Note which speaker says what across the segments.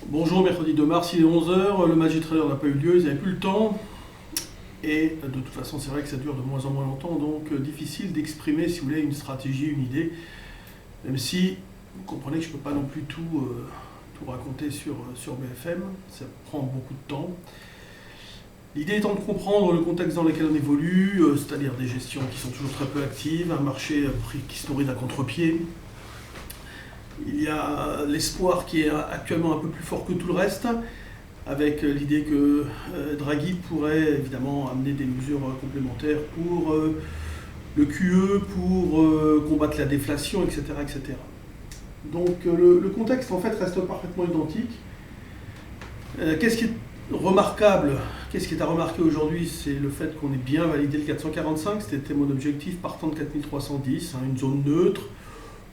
Speaker 1: Bonjour, mercredi 2 mars, il est 11 heures. Le Magic Trader n'a pas eu lieu, ils n'avaient plus le temps. Et de toute façon, c'est vrai que ça dure de moins en moins longtemps, donc difficile d'exprimer, si vous voulez, une stratégie, une idée. Même si, vous comprenez que je ne peux pas non plus tout raconter sur BFM, ça prend beaucoup de temps. L'idée étant de comprendre le contexte dans lequel on évolue, c'est-à-dire des gestions qui sont toujours très peu actives, un marché qui se nourrit d'un contre-pied. Il y a l'espoir qui est actuellement un peu plus fort que tout le reste, avec l'idée que Draghi pourrait évidemment amener des mesures complémentaires pour le QE, pour combattre la déflation, etc. etc. Donc le contexte en fait reste parfaitement identique. Qu'est-ce qui est remarquable, qu'est-ce qui est à remarquer aujourd'hui, c'est le fait qu'on ait bien validé le 445, c'était mon objectif partant de 4310, une zone neutre,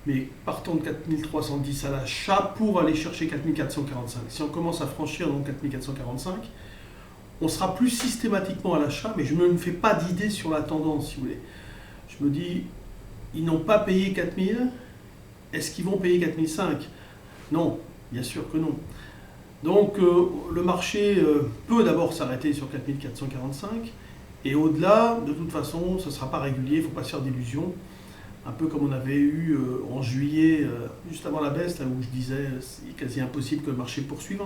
Speaker 1: mais partant de 4310 à l'achat pour aller chercher 4445. Si on commence à franchir donc 4445, on sera plus systématiquement à l'achat, mais je ne me fais pas d'idée sur la tendance, si vous voulez. Je me dis, ils n'ont pas payé 4000, est-ce qu'ils vont payer 4005 ? Non, bien sûr que non. Donc le marché peut d'abord s'arrêter sur 4445, et au-delà, de toute façon, ce ne sera pas régulier, il ne faut pas se faire d'illusions. Un peu comme on avait eu en juillet, juste avant la baisse, là où je disais c'est quasi impossible que le marché poursuive.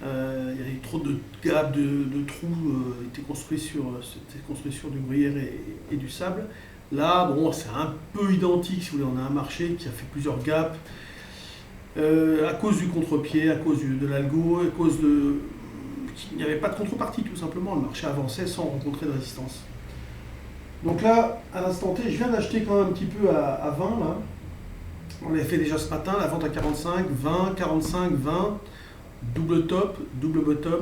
Speaker 1: Il y avait trop de gaps, de trous étaient construits sur du gruyère et du sable. Là, bon, c'est un peu identique, si vous voulez, on a un marché qui a fait plusieurs gaps à cause du contre-pied, à cause de l'algo, à cause qu'il n'y avait pas de contrepartie, tout simplement. Le marché avançait sans rencontrer de résistance. Donc là, à l'instant T, je viens d'acheter quand même un petit peu à 20 là. On l'avait fait déjà ce matin, la vente à 45, 20, 45, 20, double top, double bottom.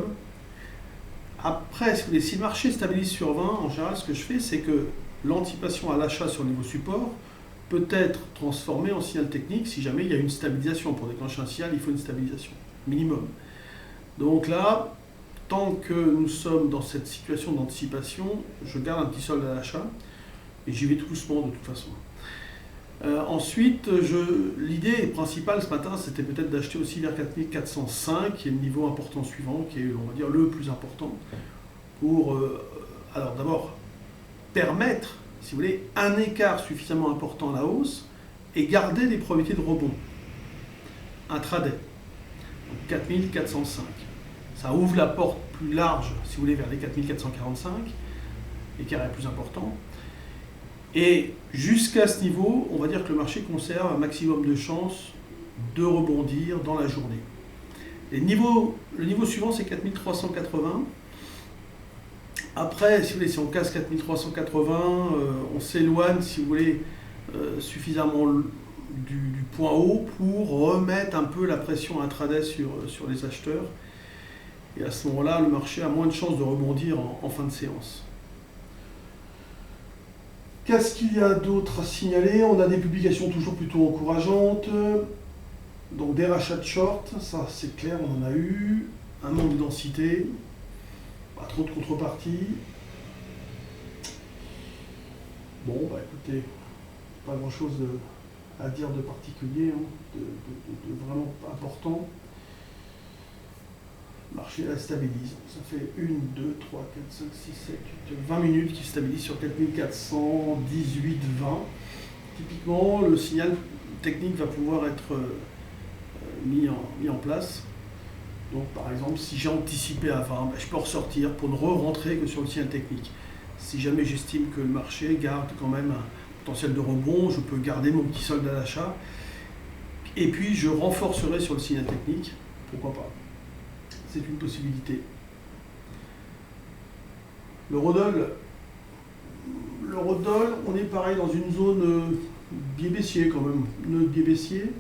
Speaker 1: Après, si le marché stabilise sur 20, en général, ce que je fais, c'est que l'anticipation à l'achat sur le niveau support peut être transformée en signal technique si jamais il y a une stabilisation. Pour déclencher un signal, il faut une stabilisation, minimum. Donc là, tant que nous sommes dans cette situation d'anticipation, je garde un petit solde à l'achat et j'y vais tout doucement de toute façon. Ensuite, l'idée principale ce matin, c'était peut-être d'acheter aussi vers 4405, qui est le niveau important suivant, qui est, on va dire, le plus important, pour, alors d'abord, permettre, si vous voulez, un écart suffisamment important à la hausse et garder des probabilités de rebond intraday. Donc 4405. Ça ouvre la porte plus large, si vous voulez, vers les 4445, l'écart est plus important. Et jusqu'à ce niveau, on va dire que le marché conserve un maximum de chances de rebondir dans la journée. Le niveau suivant, c'est 4380. Après, si vous voulez, si on casse 4380, on s'éloigne, si vous voulez, suffisamment du point haut pour remettre un peu la pression intraday sur les acheteurs. Et à ce moment-là, le marché a moins de chances de rebondir en fin de séance. Qu'est-ce qu'il y a d'autre à signaler? On a des publications toujours plutôt encourageantes. Donc des rachats de short, ça c'est clair, on en a eu. Un manque de densité, pas trop de contrepartie. Bon, bah écoutez, pas grand-chose à dire de particulier, de vraiment important. Le marché là stabilise. Ça fait 1, 2, 3, 4, 5, 6, 7, 8, 20 minutes qui stabilise sur 4418, 20. Typiquement, le signal technique va pouvoir être mis en place. Donc par exemple, si j'ai anticipé à 20, je peux ressortir pour ne re-rentrer que sur le signal technique. Si jamais j'estime que le marché garde quand même un potentiel de rebond, je peux garder mon petit solde à l'achat. Et puis je renforcerai sur le signal technique. Pourquoi pas? C'est une possibilité. Le Rodol, on est pareil dans une zone biais baissier quand même, nœud biais baissier.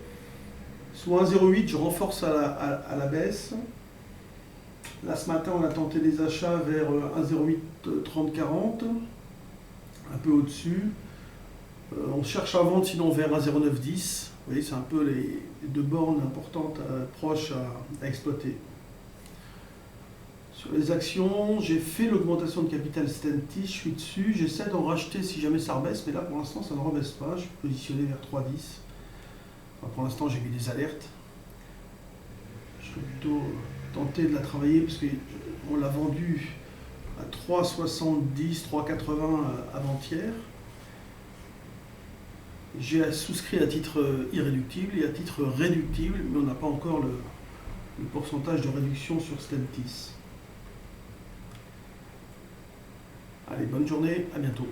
Speaker 1: Soit 1,08, je renforce à la baisse. Là ce matin, on a tenté des achats vers 1,08 30 40, un peu au-dessus. On cherche à vendre sinon vers 1,09 10. Vous voyez, c'est un peu les deux bornes importantes, proches à exploiter. Sur les actions, j'ai fait l'augmentation de capital Stellantis, je suis dessus, j'essaie d'en racheter si jamais ça rebaisse, mais là pour l'instant ça ne rebaisse pas, je suis positionné vers 3,10. Enfin, pour l'instant j'ai mis des alertes. Je plutôt tenté de la travailler parce qu'on l'a vendue à 3,70, 3,80 avant-hier. J'ai souscrit à titre irréductible et à titre réductible, mais on n'a pas encore le pourcentage de réduction sur Stellantis. Allez, bonne journée, à bientôt.